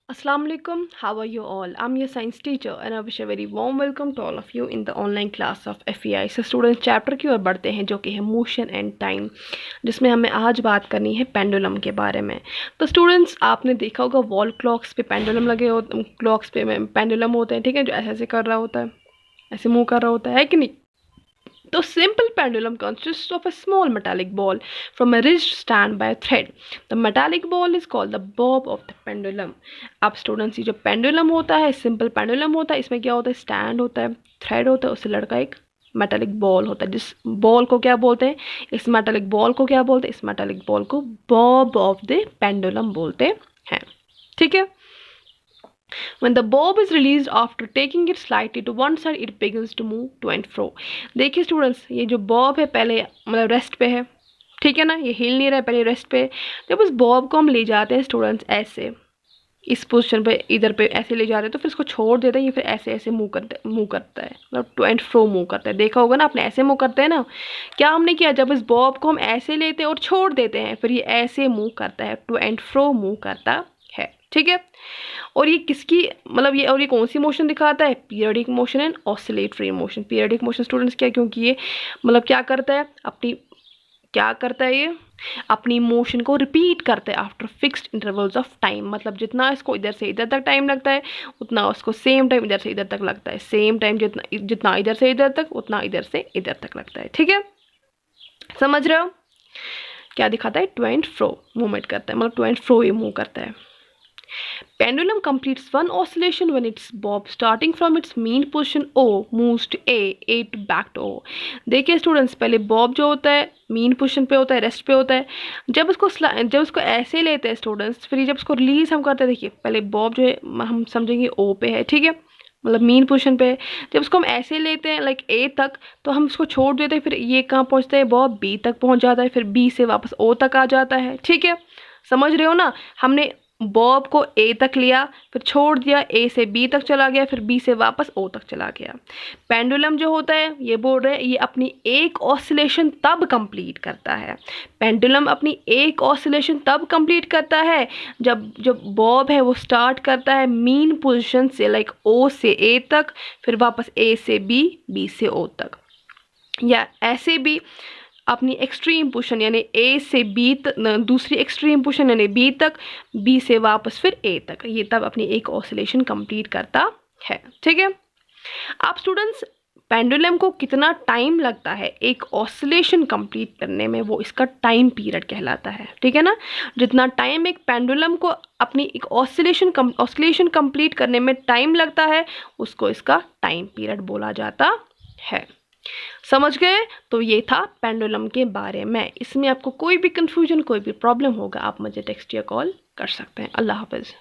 Assalamu alaikum, how are you all? I'm your science teacher and I wish a very warm welcome to all of you in the online class of FEI. So students chapter की ओर बढ़ते हैं जो कि है motion and time, जिसमें हमें आज बात करनी है पेंडुलम के बारे में। तो स्टूडेंट्स आपने देखा होगा वॉल क्लॉक्स पे पेंडुलम लगे होते, क्लॉक्स पे पेंडुलम होते हैं, ठीक है, जो ऐसे ऐसे कर रहा होता है, ऐसे मूव कर रहा होता है कि नहीं। The simple pendulum consists of a small metallic ball from a ridged stand by a thread. The metallic ball is called the bob of the pendulum. अब स्टूडेंट्स ये जो पेंडुलम होता है, सिंपल पेंडुलम होता है, इसमें क्या होता है, स्टैंड होता है, थ्रेड होता है, उससे लड़का एक मेटालिक बॉल होता है। जिस बॉल को क्या बोलते हैं, इस मेटालिक बॉल को क्या बोलते हैं, इस मेटालिक बॉल को बॉब ऑफ द पेंडुलम बोलते हैं, ठीक है। When the bob is released after taking it slightly to one side, it begins to move to and fro. देखिए स्टूडेंट्स, ये जो बॉब है पहले मतलब रेस्ट पे है, ठीक है ना, ये हिल नहीं रहा है, पहले रेस्ट पे। जब उस बॉब को हम ले जाते हैं स्टूडेंट्स ऐसे इस पोजीशन पे, इधर पे ऐसे ले जाते हैं, तो फिर इसको छोड़ देते हैं, ये फिर ऐसे ऐसे मूव करता है, मतलब टू एंड फ्रो मूव करता है। देखा होगा ना आपने, ऐसे मूव करते हैं ना। क्या हमने किया, जब इस बॉब को हम ऐसे लेते हैं और छोड़ देते हैं, फिर ये ऐसे मूव करता है, टू एंड फ्रो मूव करता है, ठीक है। और ये किसकी मतलब ये कौन सी मोशन दिखाता है, periodic motion and oscillatory motion. Periodic motion students क्या, क्योंकि ये मतलब क्या करता है, ये अपनी मोशन को रिपीट करता है after fixed intervals of time. मतलब जितना इसको इधर से इधर तक टाइम लगता है, उतना उसको सेम टाइम इधर से इधर तक लगता है, सेम टाइम जितना इधर से इधर तक, उतना इधर से इधर तक लगता है, ठीक है। समझ रहे हो, क्या दिखाता है, टू एंड फ्रो मूवमेंट करता है, मतलब टू एंड फ्रो ये मूव करता है। Pendulum completes one oscillation when its bob starting from its mean position O moves to A to back to O. देखिए स्टूडेंट्स, पहले बॉब जो होता है मीन पोजिशन पे होता है, रेस्ट पे होता है। जब उसको ऐसे लेते हैं स्टूडेंट्स, फिर जब उसको रिलीज हम करते हैं, देखिए पहले बॉब जो है हम समझेंगे O पे है, ठीक है, मतलब मीन पोजिशन पे। जब उसको हम ऐसे लेते हैं लाइक A तक, तो हम उसको छोड़ देते हैं, फिर ये कहाँ पहुँचता है, बॉब B तक पहुँच जाता है, फिर B से वापस O तक आ जाता है, ठीक है। समझ रहे हो ना, हमने बॉब को ए तक लिया, फिर छोड़ दिया, ए से बी तक चला गया, फिर बी से वापस ओ तक चला गया। पेंडुलम जो होता है, ये बोल रहे हैं, ये अपनी एक ऑसिलेशन तब कंप्लीट करता है, पेंडुलम अपनी एक ऑसिलेशन तब कंप्लीट करता है जब बॉब है वो स्टार्ट करता है मीन पोजीशन से, लाइक ओ से ए तक, फिर वापस ए से बी, बी से ओ तक, या ऐसे भी अपनी एक्सट्रीम पोजीशन यानी ए से बी तक, दूसरी एक्सट्रीम पोजीशन यानी बी तक, बी से वापस फिर ए तक, ये तब अपनी एक ऑसिलेशन कंप्लीट करता है, ठीक है। अब स्टूडेंट्स, पेंडुलम को कितना टाइम लगता है एक ऑसिलेशन कंप्लीट करने में, वो इसका टाइम पीरियड कहलाता है, ठीक है ना। जितना टाइम एक पेंडुलम को अपनी एक ऑसिलेशन कंप्लीट करने में टाइम लगता है, उसको इसका टाइम पीरियड बोला जाता है। समझ गए, तो ये था पेंडुलम के बारे में। इसमें आपको कोई भी कंफ्यूजन, कोई भी प्रॉब्लम होगा, आप मुझे टेक्स्ट या कॉल कर सकते हैं। अल्लाह हाफिज़।